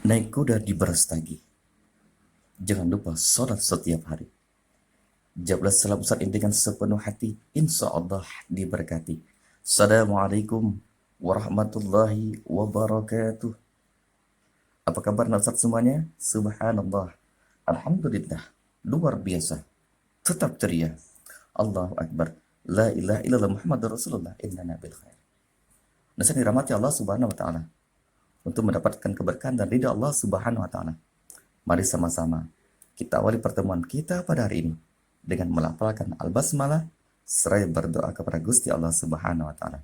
Naik kuda di Berastagi. Jangan lupa sholat setiap hari. Jawablah salam besar ini dengan sepenuh hati. Insya Allah diberkati. Assalamualaikum warahmatullahi wabarakatuh. Apa kabar Ustaz semuanya? Subhanallah. Alhamdulillah. Luar biasa. Tetap ceria. Allahu Akbar. La ilaha illallah Muhammad Rasulullah. Inna bil khair. Dan saya dirahmati Allah Subhanahu wa Ta'ala untuk mendapatkan keberkahan dan ridha Allah Subhanahu wa Ta'ala. Mari sama-sama kita awali pertemuan kita pada hari ini dengan melafalkan al-basmalah seraya berdoa kepada Gusti Allah Subhanahu wa taala.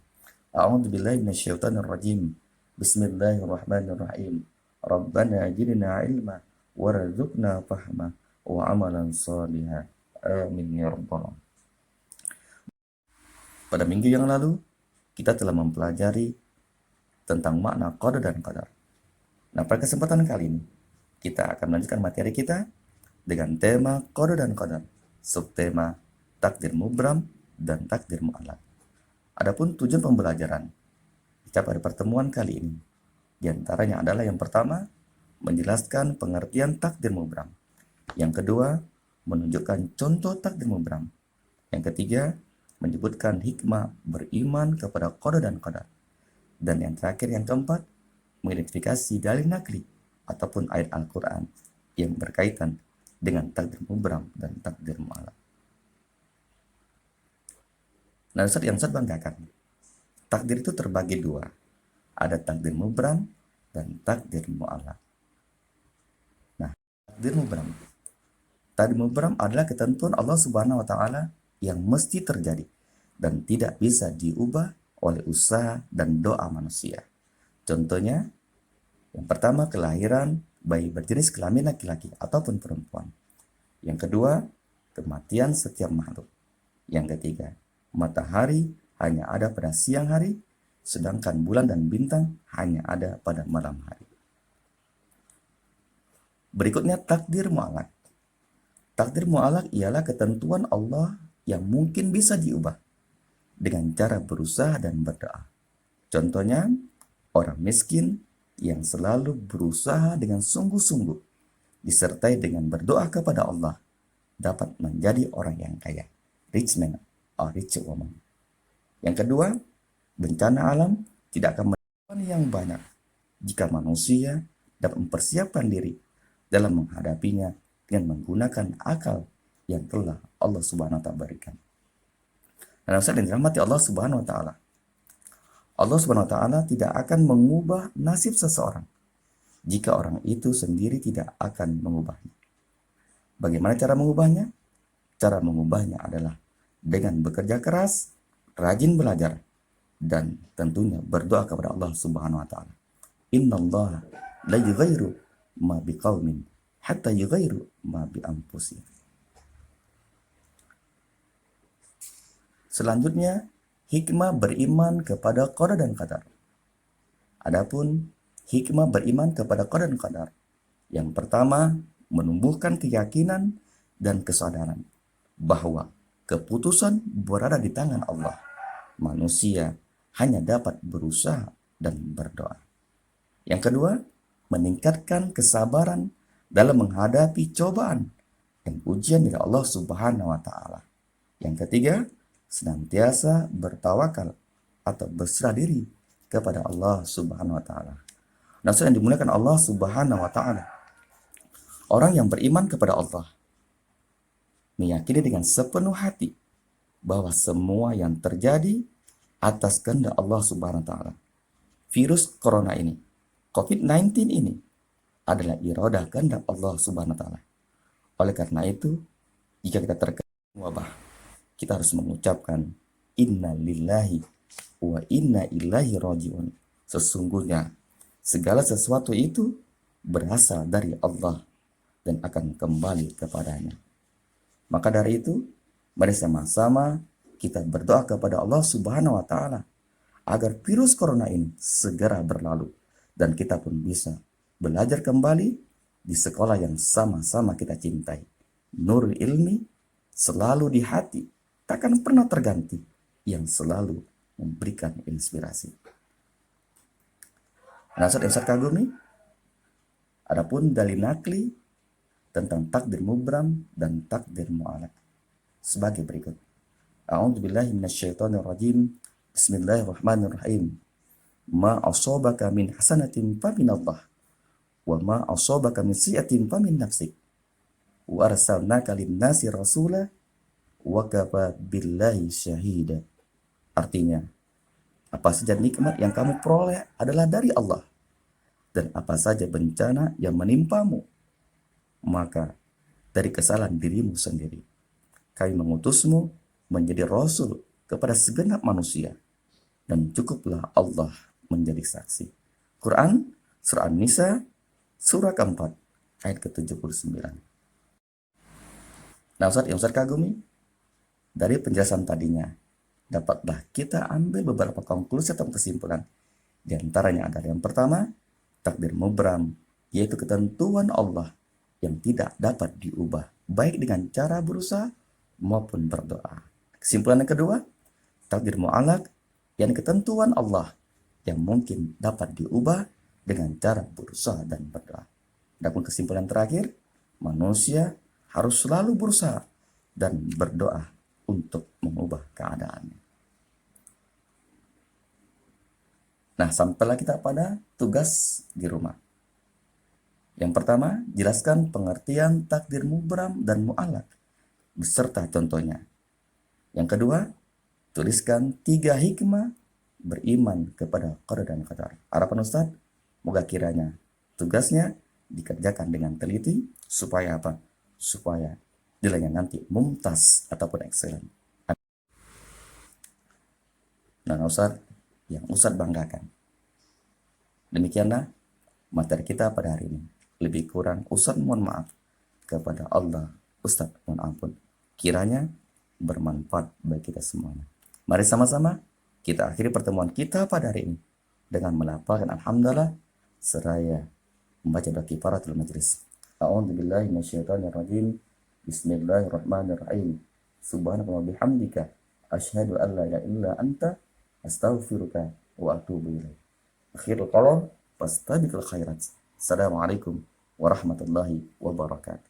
A'udzu billahi minasyaitonir rajim. Bismillahirrahmanirrahim. Rabbana zidna ilma warzuqna fahma wa amalan shalihan. Amin ya rabbal alamin. Pada minggu yang lalu kita telah mempelajari tentang makna qada dan qadar. Nah, pada kesempatan kali ini kita akan melanjutkan materi kita dengan tema qada dan qadar, subtema takdir mubram dan takdir mu'allaq. Adapun tujuan pembelajaran kita pada pertemuan kali ini diantaranya adalah yang pertama, menjelaskan pengertian takdir mubram. Yang kedua, menunjukkan contoh takdir mubram. Yang ketiga, menyebutkan hikmah beriman kepada qada dan qadar. Dan yang terakhir, yang keempat, mengidentifikasi dalil nakli ataupun ayat Al-Quran yang berkaitan dengan takdir mubram dan takdir mu'allaq. Nah, Ustaz, yang saya banggakan, takdir itu terbagi dua. Ada takdir mubram dan takdir mu'allaq. Nah, takdir mubram. Takdir mubram adalah ketentuan Allah Subhanahu wa taala yang mesti terjadi dan tidak bisa diubah oleh usaha dan doa manusia. Contohnya, yang pertama, kelahiran bayi berjenis kelamin laki-laki ataupun perempuan. Yang kedua, kematian setiap makhluk. Yang ketiga, matahari hanya ada pada siang hari, sedangkan bulan dan bintang hanya ada pada malam hari. Berikutnya, takdir mu'allaq. Takdir mu'allaq ialah ketentuan Allah yang mungkin bisa diubah dengan cara berusaha dan berdoa. Contohnya, orang miskin yang selalu berusaha dengan sungguh-sungguh disertai dengan berdoa kepada Allah dapat menjadi orang yang kaya, rich man or rich woman. Yang kedua, bencana alam tidak akan menemukan yang banyak jika manusia dapat mempersiapkan diri dalam menghadapinya dengan menggunakan akal yang telah Allah Subhanahu wa taala berikan. Dan saya dirahmati Allah Subhanahu wa taala. Allah Subhanahu wa taala tidak akan mengubah nasib seseorang jika orang itu sendiri tidak akan mengubahnya. Bagaimana cara mengubahnya? Cara mengubahnya adalah dengan bekerja keras, rajin belajar, dan tentunya berdoa kepada Allah Subhanahu wa taala. Innallaha la yughayyiru ma biqaumin hatta yughayyiru ma bi anfusihim. Selanjutnya, hikmah beriman kepada qada dan qadar. Adapun hikmah beriman kepada qada dan qadar, yang pertama, menumbuhkan keyakinan dan kesadaran bahwa keputusan berada di tangan Allah. Manusia hanya dapat berusaha dan berdoa. Yang kedua, meningkatkan kesabaran dalam menghadapi cobaan dan ujian dari Allah Subhanahu wa taala. Yang ketiga, senantiasa bertawakal atau berserah diri kepada Allah Subhanahu wa taala. Nah, yang dimuliakan Allah Subhanahu wa taala, orang yang beriman kepada Allah meyakini dengan sepenuh hati bahwa semua yang terjadi atas kehendak Allah Subhanahu wa taala. Virus corona ini, COVID-19 ini adalah iradah kehendak Allah Subhanahu wa taala. Oleh karena itu, jika kita terkena wabah, kita harus mengucapkan inna lillahi wa inna ilaihi rajiun. Sesungguhnya segala sesuatu itu berasal dari Allah dan akan kembali kepadanya. Maka dari itu, mari sama-sama kita berdoa kepada Allah Subhanahu wa taala agar virus corona ini segera berlalu dan kita pun bisa belajar kembali di sekolah yang sama-sama kita cintai. Nurul ilmi selalu di hati, takkan pernah terganti, yang selalu memberikan inspirasi. Nah, Ustaz kagumi, Adapun dalil nakli tentang takdir mubram dan takdir mu'alaq sebagai berikut. A'udzubillahi minasyaitonirrajim. Bismillahirrahmanirrahim. Ma asabaka min hasanatin faminallah wa ma asabaka min sayyi'atin famin nafsik wa arsalnaka lin-nasi rasula wa kafa billahi syahida. Artinya, apa saja nikmat yang kamu peroleh adalah dari Allah, dan apa saja bencana yang menimpamu maka dari kesalahan dirimu sendiri. Kami mengutusmu menjadi rasul kepada segenap manusia, dan cukuplah Allah menjadi saksi. Quran Surah An-Nisa surah keempat ayat ke-79. Nah Ustaz, yang Ustaz kagumi dari penjelasan tadinya, dapatlah kita ambil beberapa konklusi atau kesimpulan. Di antaranya adalah yang pertama, takdir mubram, yaitu ketentuan Allah yang tidak dapat diubah, baik dengan cara berusaha maupun berdoa. Kesimpulan yang kedua, takdir mu'alaq, yang ketentuan Allah yang mungkin dapat diubah dengan cara berusaha dan berdoa. Adapun kesimpulan terakhir, manusia harus selalu berusaha dan berdoa untuk mengubah keadaannya. Nah, sampailah kita pada tugas di rumah. Yang pertama, jelaskan pengertian takdir mubram dan mu'alaq beserta contohnya. Yang kedua, tuliskan 3 hikmah beriman kepada qada dan qadar. Harapan Ustaz, moga kiranya tugasnya dikerjakan dengan teliti supaya apa? Supaya nilainya nanti mumtaz ataupun excellent. Nah, Ustaz, yang Ustaz banggakan. Demikianlah materi kita pada hari ini. Lebih kurang Ustaz mohon maaf kepada Allah. Ustaz mohon ampun. Kiranya bermanfaat bagi kita semuanya. Mari sama-sama kita akhiri pertemuan kita pada hari ini dengan melafalkan alhamdulillah seraya membaca doa kifaratul majlis. A'udzubillahi minasyaitonirrajim. Bismillahirrahmanirrahim. Subhanaka wa bihamdika asyhadu an la ilaha illa anta astaghfiruka wa atubu ilaik. Akhirul qalam fastabiqul khairat. Assalamualaikum warahmatullahi wabarakatuh.